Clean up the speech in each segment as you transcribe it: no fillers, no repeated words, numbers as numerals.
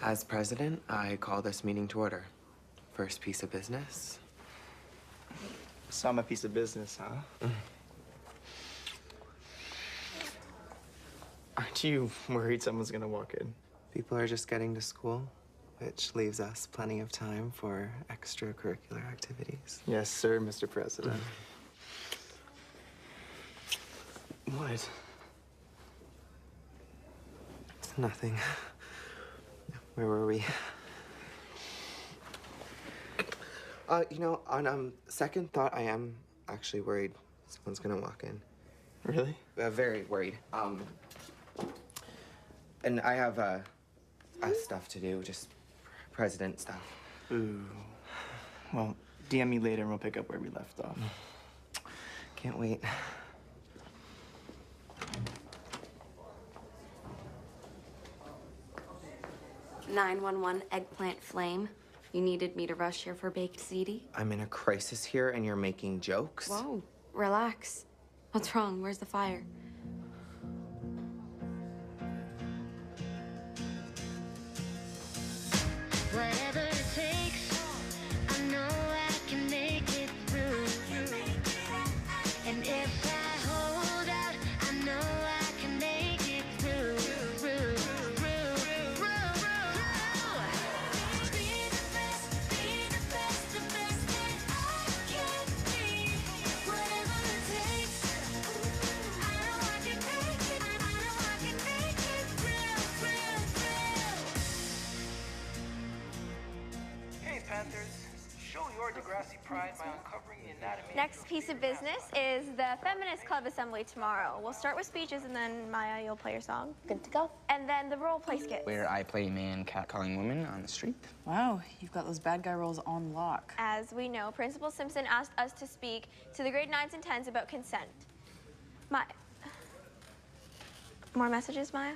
As president, I call this meeting to order. First piece of business. So I'm a piece of business, huh? Aren't you worried someone's gonna walk in? People are just getting to school, which leaves us plenty of time for extracurricular activities. Yes, sir, Mr. President. What? It's nothing. Where were we? On second thought, I am actually worried someone's gonna walk in. Really? Very worried. And I have stuff to do, just president stuff. Ooh. Well, DM me later and we'll pick up where we left off. Can't wait. "911 eggplant flame. You needed me to rush here for baked ziti?" I'm in a crisis here and you're making jokes? Whoa, relax. What's wrong? Where's the fire? Whatever it takes, I know I can make it through. And if I hold out, I know I can make it through. Be the best that I can be. Whatever it takes, I know I can make it. I know I can make it real. Hey, Panthers. Show your Degrassi pride by uncovering the anatomy. Next piece of business is the Feminist Club Assembly tomorrow. We'll start with speeches, and then Maya, you'll play your song. Good to go. And then the role play skits. Where I play man catcalling women on the street. Wow, you've got those bad guy roles on lock. As we know, Principal Simpson asked us to speak to the grade 9s and 10s about consent. More messages, Maya?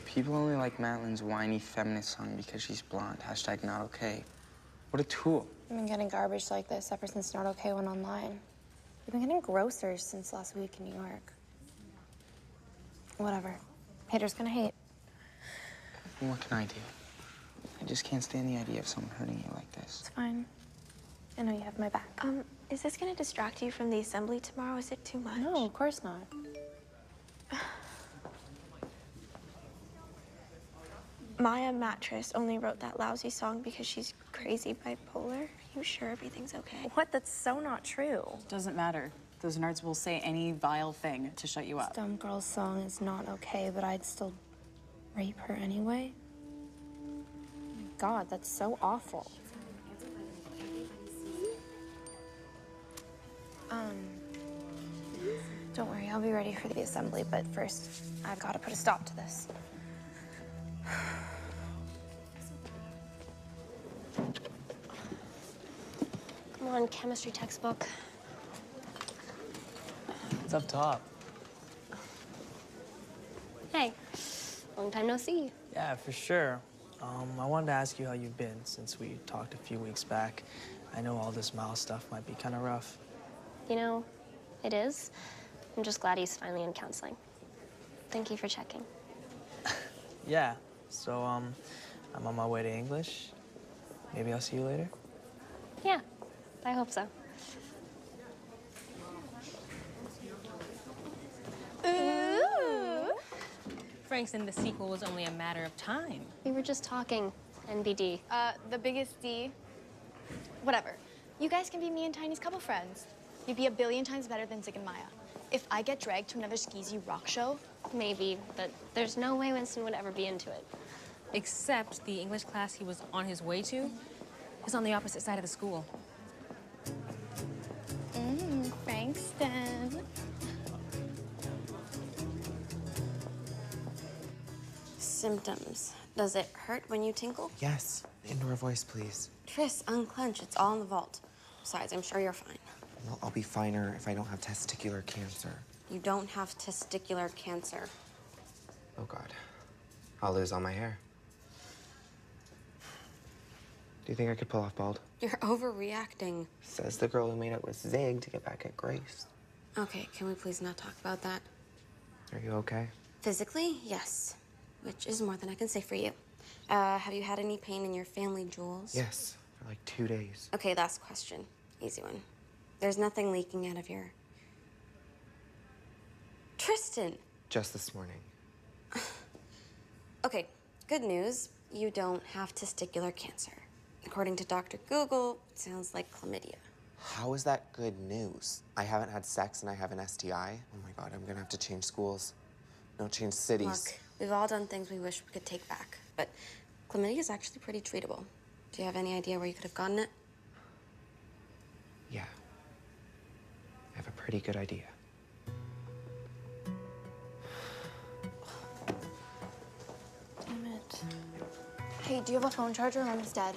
People only like Madeline's whiny feminist song because she's blonde. Hashtag not okay. What a tool. I've been getting garbage like this ever since Not Okay went online. We've been getting grosser since last week in New York. Whatever. Haters gonna hate. What can I do? I just can't stand the idea of someone hurting you like this. It's fine. I know you have my back. Is this gonna distract you from the assembly tomorrow? Is it too much? No, of course not. Maya Mattress only wrote that lousy song because she's crazy bipolar. Are you sure everything's okay? What? That's so not true. Doesn't matter. Those nerds will say any vile thing to shut you up. Dumb girl's song is not okay, but I'd still rape her anyway. Oh my God, that's so awful. Don't worry, I'll be ready for the assembly, but first, I've got to put a stop to this. Come on, chemistry textbook. It's up top. Hey, long time no see. Yeah, for sure. I wanted to ask you how you've been since we talked a few weeks back. I know all this Miles stuff might be kind of rough. You know, it is. I'm just glad he's finally in counseling. Thank you for checking. Yeah, so I'm on my way to English. Maybe I'll see you later? Yeah, I hope so. Ooh! Frank said the sequel was only a matter of time. We were just talking, NBD. The biggest D. Whatever. You guys can be me and Tiny's couple friends. You'd be a billion times better than Zig and Maya. If I get dragged to another skeezy rock show... Maybe, but there's no way Winston would ever be into it. Except the English class he was on his way to is on the opposite side of the school. Frankston. Symptoms. Does it hurt when you tinkle? Yes. Indoor voice, please. Tris, unclench. It's all in the vault. Besides, I'm sure you're fine. Well, I'll be finer if I don't have testicular cancer. You don't have testicular cancer. Oh, God. I'll lose all my hair. Do you think I could pull off bald? You're overreacting. Says the girl who made up with Zig to get back at Grace. Okay, can we please not talk about that? Are you okay? Physically, yes. which is more than I can say for you. Have you had any pain in your family, Jules? Yes, for like 2 days. Okay, last question. Easy one. There's nothing leaking out of your... Tristan! Just this morning. Okay, good news. You don't have testicular cancer. According to Dr. Google, it sounds like chlamydia. How is that good news? I haven't had sex and I have an STI. Oh my God, I'm gonna have to change schools. No, change cities. Look, we've all done things we wish we could take back, but chlamydia is actually pretty treatable. Do you have any idea where you could have gotten it? Yeah. I have a pretty good idea. Damn it. Hey, do you have a phone charger or mine's dead?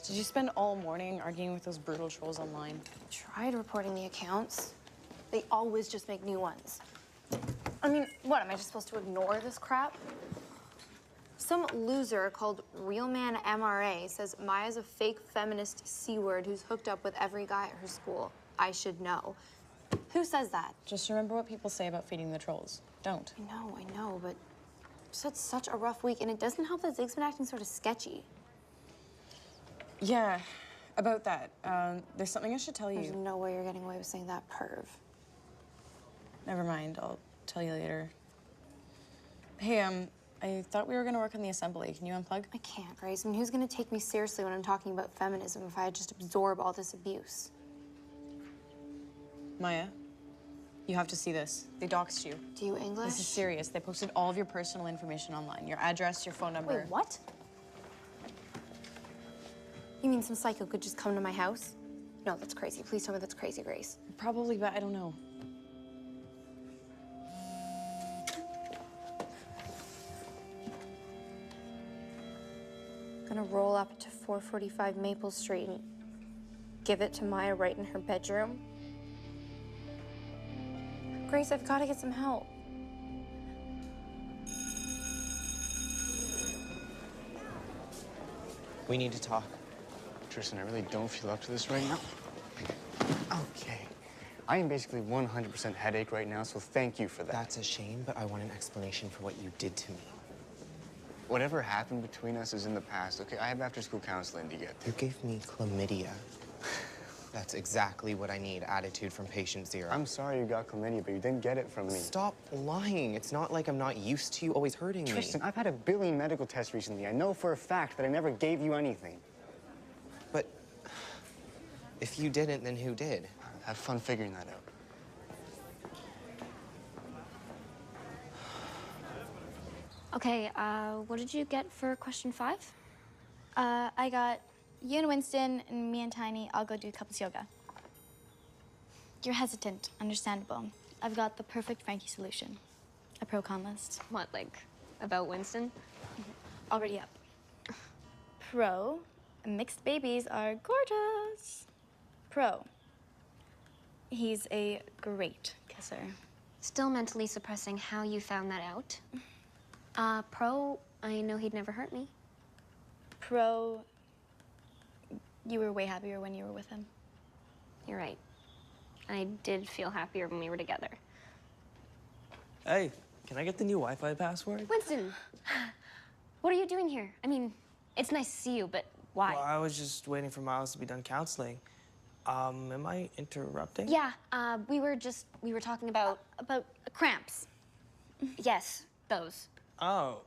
Did you spend all morning arguing with those brutal trolls online? Tried reporting the accounts. They always just make new ones. I mean, what, am I just supposed to ignore this crap? Some loser called Realman MRA says Maya's a fake feminist C-word who's hooked up with every guy at her school. I should know. Who says that? Just remember what people say about feeding the trolls. Don't. I know, but just had such a rough week, and it doesn't help that Zig's been acting sort of sketchy. Yeah, about that. There's something I should tell you. There's no way you're getting away with saying that, perv. Never mind, I'll tell you later. Hey, I thought we were gonna work on the assembly. Can you unplug? I can't, Grace. I mean, who's gonna take me seriously when I'm talking about feminism if I just absorb all this abuse? Maya, you have to see this. They doxed you. Do you English? This is serious. They posted all of your personal information online. Your address, your phone number. Wait, what? You mean some psycho could just come to my house? No, that's crazy. Please tell me that's crazy, Grace. Probably, but I don't know. Gonna roll up to 445 Maple Street and give it to Maya right in her bedroom. Grace, I've got to get some help. We need to talk. Tristan, I really don't feel up to this right now. Okay. I am basically 100% headache right now, so thank you for that. That's a shame, but I want an explanation for what you did to me. Whatever happened between us is in the past, okay? I have after-school counseling to get to. You gave me chlamydia. That's exactly what I need, attitude from patient zero. I'm sorry you got chlamydia, but you didn't get it from me. Stop lying. It's not like I'm not used to you always hurting me. Tristan, I've had 1 billion medical tests recently. I know for a fact that I never gave you anything. But if you didn't, then who did? Have fun figuring that out. Okay, what did you get for question 5? I got you and Winston, and me and Tiny. I'll go do couples yoga. You're hesitant, understandable. I've got the perfect Frankie solution. A pro-con list. What, like, about Winston? Already up. Pro, mixed babies are gorgeous. Pro, he's a great kisser. Still mentally suppressing how you found that out. Pro, I know he'd never hurt me. Pro, you were way happier when you were with him. You're right. I did feel happier when we were together. Hey, can I get the new Wi-Fi password? Winston, what are you doing here? I mean, it's nice to see you, but why? Well, I was just waiting for Miles to be done counseling. Am I interrupting? Yeah, we were talking about cramps. Yes, those. Oh,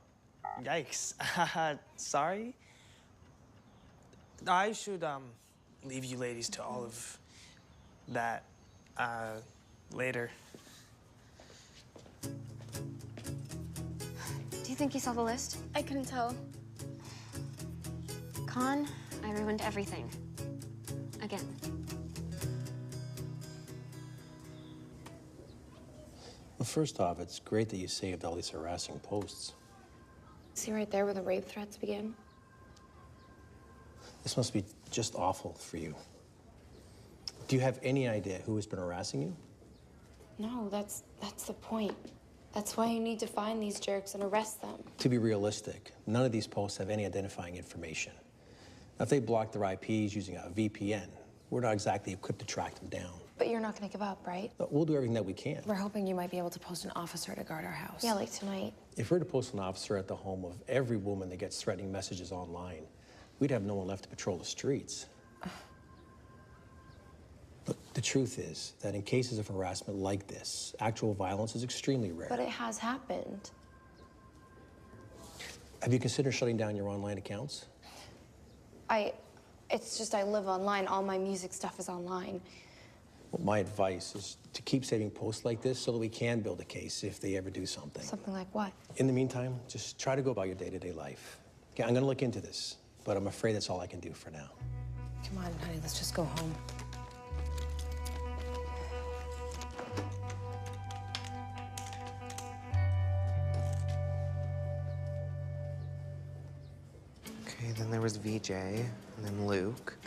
yikes. Sorry. I should, leave you ladies to all of that, later. Do you think you saw the list? I couldn't tell. Con, I ruined everything. Again. Well, first off, it's great that you saved all these harassing posts. See right there where the rape threats begin? This must be just awful for you. Do you have any idea who has been harassing you? No, that's the point. That's why you need to find these jerks and arrest them. To be realistic, none of these posts have any identifying information. Now, if they block their IPs using a VPN, we're not exactly equipped to track them down. But you're not gonna give up, right? But we'll do everything that we can. We're hoping you might be able to post an officer to guard our house. Yeah, like tonight. If we were to post an officer at the home of every woman that gets threatening messages online, we'd have no one left to patrol the streets. Look, the truth is that in cases of harassment like this, actual violence is extremely rare. But it has happened. Have you considered shutting down your online accounts? It's just I live online. All my music stuff is online. Well, my advice is to keep saving posts like this so that we can build a case if they ever do something. Something like what? In the meantime, just try to go about your day-to-day life. Okay, I'm gonna look into this, but I'm afraid that's all I can do for now. Come on, honey, let's just go home. Okay, then there was VJ, and then Luke,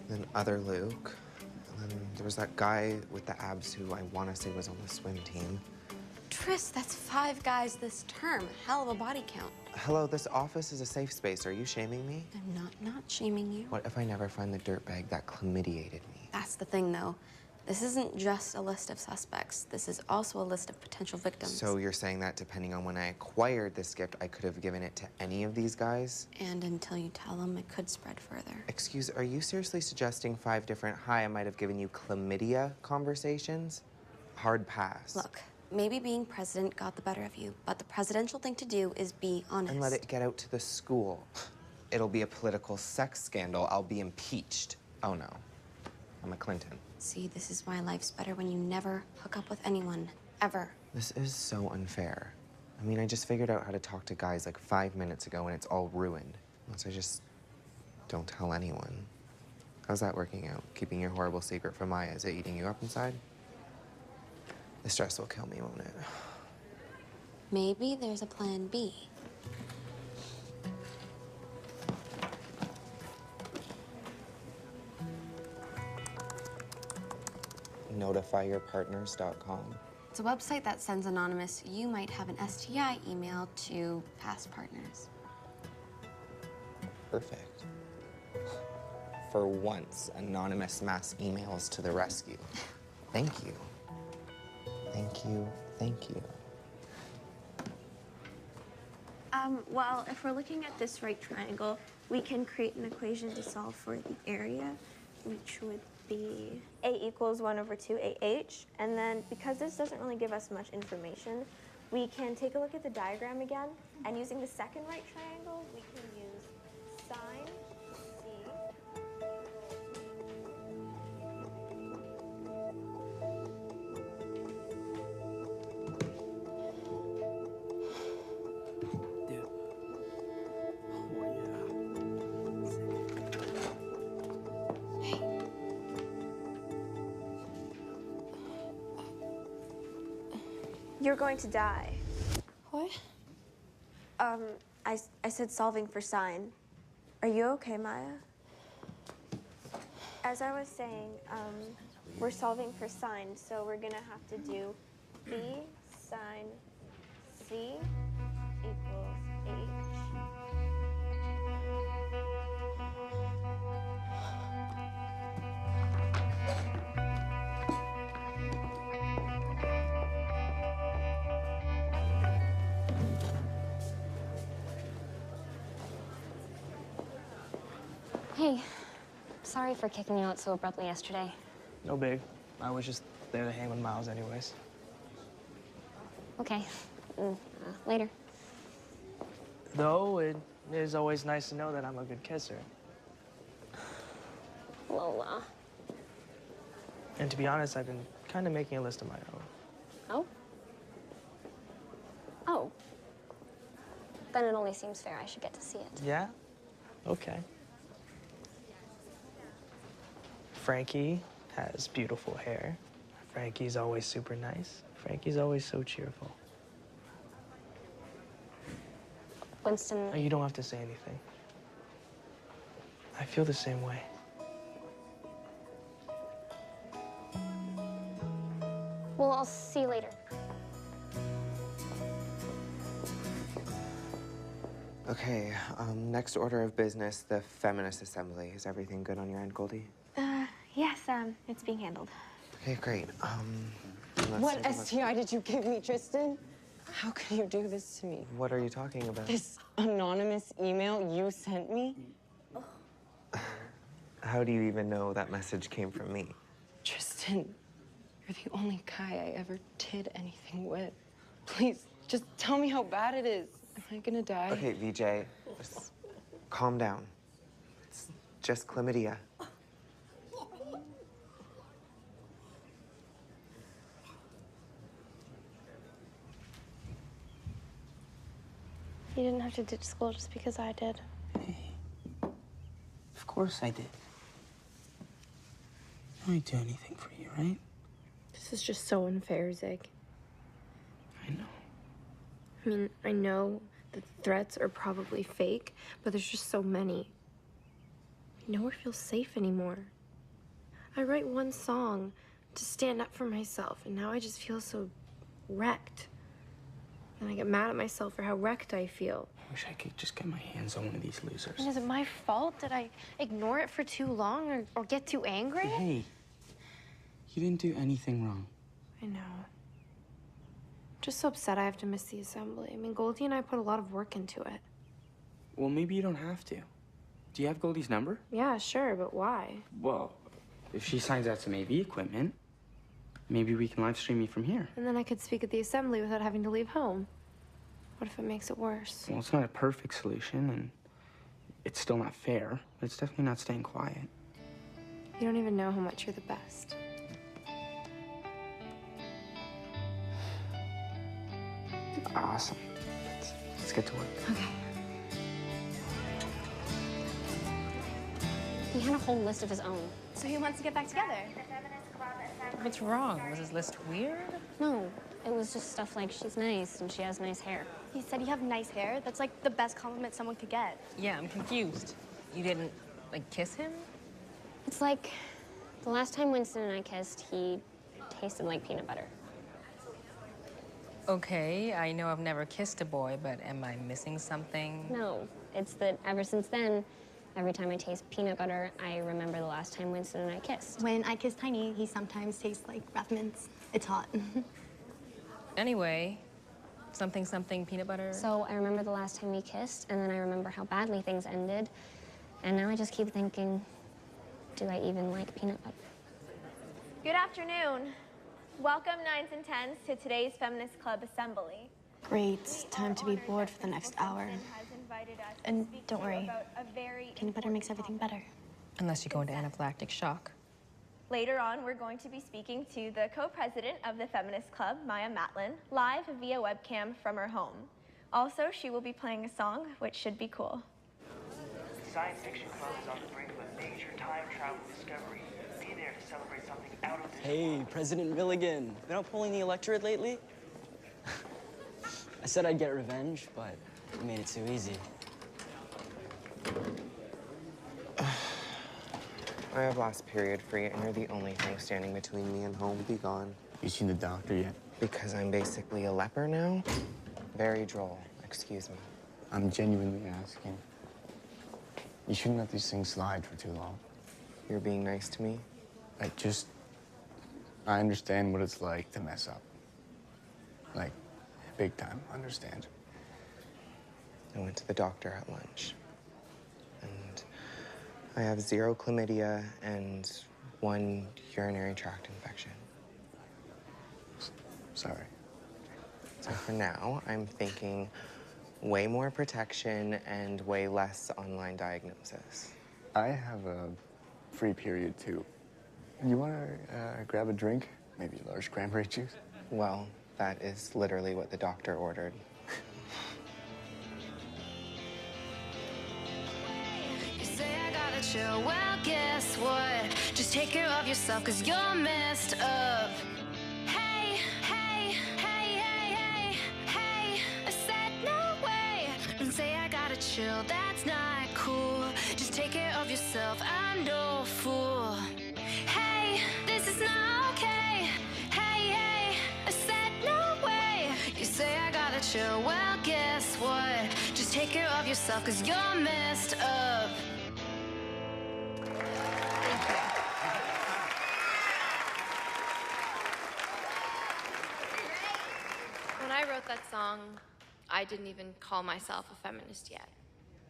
then other Luke, and then there was that guy with the abs who I want to say was on the swim team. Tris, that's 5 guys this term. Hell of a body count. Hello, this office is a safe space. Are you shaming me? I'm not shaming you. What if I never find the dirtbag that chlamydiated me? That's the thing, though. This isn't just a list of suspects. This is also a list of potential victims. So you're saying that depending on when I acquired this gift, I could have given it to any of these guys? And until you tell them, it could spread further. Excuse, are you seriously suggesting 5 different, hi, I might have given you chlamydia conversations? Hard pass. Look, maybe being president got the better of you, but the presidential thing to do is be honest. And let it get out to the school. It'll be a political sex scandal. I'll be impeached. Oh no, I'm a Clinton. See, this is why life's better when you never hook up with anyone, ever. This is so unfair. I mean, I just figured out how to talk to guys like 5 minutes ago and it's all ruined. Unless I just don't tell anyone. How's that working out? Keeping your horrible secret from Maya, is it eating you up inside? The stress will kill me, won't it? Maybe there's a plan B. Notifyyourpartners.com. It's a website that sends anonymous, you might have an STI email to past partners. Perfect. For once, anonymous mass emails to the rescue. Thank you. Thank you, thank you. Well, if we're looking at this right triangle, we can create an equation to solve for the area, which would be A equals 1/2AH. And then, because this doesn't really give us much information, we can take a look at the diagram again, and using the second right triangle, we can use sine C. You're going to die. What? I said solving for sine. Are you okay, Maya? As I was saying, we're solving for sine, so we're gonna have to do B sine C equals H. Hey, sorry for kicking you out so abruptly yesterday. No big. I was just there to hang with Miles anyways. Okay, later. Though it is always nice to know that I'm a good kisser. Lola. And to be honest, I've been kind of making a list of my own. Oh? Oh. Then it only seems fair I should get to see it. Yeah? Okay. Frankie has beautiful hair. Frankie's always super nice. Frankie's always so cheerful. Winston. Oh, you don't have to say anything. I feel the same way. Well, I'll see you later. Okay, next order of business, the Feminist Assembly. Is everything good on your end, Goldie? Yes, it's being handled. Okay, great. Let's What talk about- STI did you give me, Tristan? How could you do this to me? What are you talking about? This anonymous email you sent me? How do you even know that message came from me? Tristan, you're the only guy I ever did anything with. Please, just tell me how bad it is. Am I gonna die? Okay, VJ, just calm down. It's just chlamydia. You didn't have to ditch school just because I did. Of course I did. I'd do anything for you, right? This is just so unfair, Zig. I know. I mean, I know that the threats are probably fake, but there's just so many. I nowhere feels safe anymore. I write one song to stand up for myself, and now I just feel so wrecked. And I get mad at myself for how wrecked I feel. I wish I could just get my hands on one of these losers. And is it my fault? Did I ignore it for too long or get too angry? Hey, you didn't do anything wrong. I know. Just so upset I have to miss the assembly. I mean, Goldie and I put a lot of work into it. Well, maybe you don't have to. Do you have Goldie's number? Yeah, sure, but why? Well, if she signs out some AV equipment, maybe we can live stream you from here. And then I could speak at the assembly without having to leave home. What if it makes it worse? Well, it's not a perfect solution, and it's still not fair, but it's definitely not staying quiet. You don't even know how much you're the best. Awesome. Let's get to work. Okay. He had a whole list of his own. So he wants to get back together. What's wrong? Was his list weird? No, it was just stuff like she's nice and she has nice hair. He said you have nice hair. That's like the best compliment someone could get. Yeah, I'm confused. You didn't, like, kiss him? It's like the last time Winston and I kissed, he tasted like peanut butter. Okay, I know I've never kissed a boy, but am I missing something? No, it's that ever since then, every time I taste peanut butter, I remember the last time Winston and I kissed. When I kiss Tiny, he sometimes tastes like breath mints. It's hot. Anyway, something peanut butter. So I remember the last time we kissed, and then I remember how badly things ended. And now I just keep thinking, do I even like peanut butter? Good afternoon. Welcome, 9s and 10s, to today's Feminist Club Assembly. Great. Time to be bored for the next hour. And don't worry, peanut butter makes everything better. Unless you go into anaphylactic shock. Later on, we're going to be speaking to the co-president of the Feminist Club, Maya Matlin, live via webcam from her home. Also, she will be playing a song, which should be cool. The Science Fiction Club is on the brink of a major time travel discovery. Be there to celebrate something out of this Hey, President Milligan. Been out pulling the electorate lately? I said I'd get revenge, but you made it too easy. I have last period free, and you're the only thing standing between me and home. Be gone. You seen the doctor yet? Because I'm basically a leper now? Very droll. Excuse me. I'm genuinely asking. You shouldn't let these things slide for too long. You're being nice to me? I understand what it's like to mess up. Like, big time, understand. I went to the doctor at lunch. And I have 0 chlamydia and 1 urinary tract infection. Sorry. So for now, I'm thinking way more protection and way less online diagnosis. I have a free period, too. You want to grab a drink? Maybe a large cranberry juice? Well, that is literally what the doctor ordered. You say I gotta chill, well, guess what? Just take care of yourself, cause you're messed up. Hey, hey, hey, hey, hey, hey, I said no way. Don't say I gotta chill, that's not cool. Just take care of yourself, I'm no fool. Hey, this is not okay. Hey, hey, I said no way. You say I gotta chill, well, guess what? Just take care of yourself, cause you're messed up. I wrote that song, I didn't even call myself a feminist yet.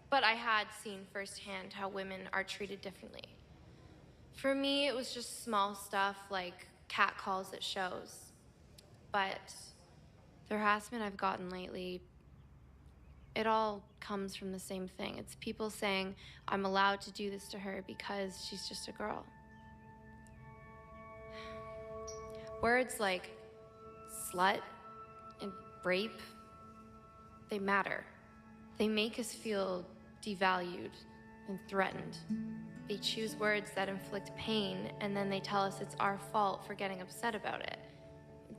But I had seen firsthand how women are treated differently. For me, it was just small stuff like catcalls at shows. But the harassment I've gotten lately, it all comes from the same thing. It's people saying I'm allowed to do this to her because she's just a girl. Words like slut and rape, they matter. They make us feel devalued and threatened. They choose words that inflict pain, and then they tell us it's our fault for getting upset about it.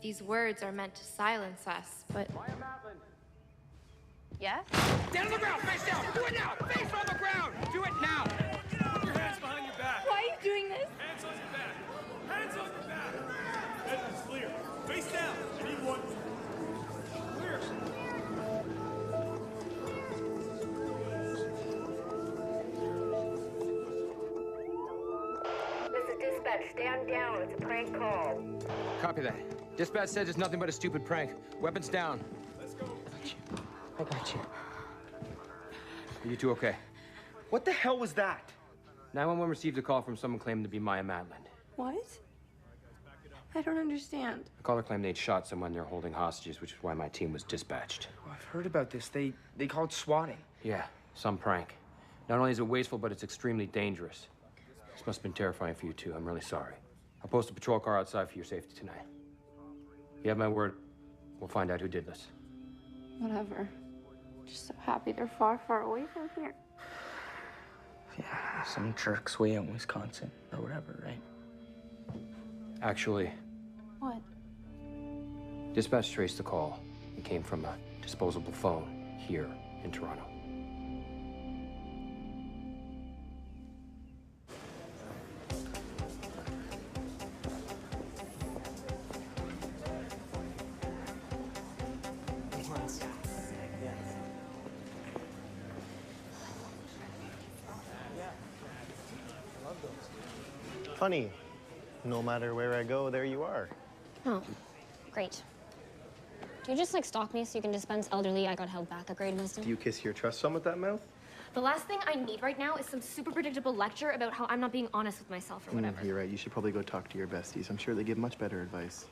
These words are meant to silence us, but... Yes? Down on the ground, face down! Do it now! Face on the ground! Do it now! Put your hands behind your back. Why are you doing this? Hands on your back. Hands on your back. Head is clear. Face down. I need one. Clear. This is dispatch. Stand down. It's a prank call. Copy that. Dispatch says it's nothing but a stupid prank. Weapons down. Let's go. I got you. Are you two okay? What the hell was that? 911 received a call from someone claiming to be Maya Madeline. What? I don't understand. The caller claimed they'd shot someone they're holding hostages, which is why my team was dispatched. Oh, I've heard about this. They called swatting. Yeah, some prank. Not only is it wasteful, but it's extremely dangerous. This must have been terrifying for you two. I'm really sorry. I'll post a patrol car outside for your safety tonight. You have my word. We'll find out who did this. Whatever. Just so happy they're far, far away from here. Yeah, some jerks way out in Wisconsin or whatever, right? Actually, What? dispatch traced the call. It came from a disposable phone here in Toronto. Funny. No matter where I go, there you are. Oh, great. Do you just like stalk me so you can dispense elderly I got held back a grade wisdom? Do you kiss your trust fund with that mouth? The last thing I need right now is some super predictable lecture about how I'm not being honest with myself or whatever. You're right. You should probably go talk to your besties. I'm sure they give much better advice.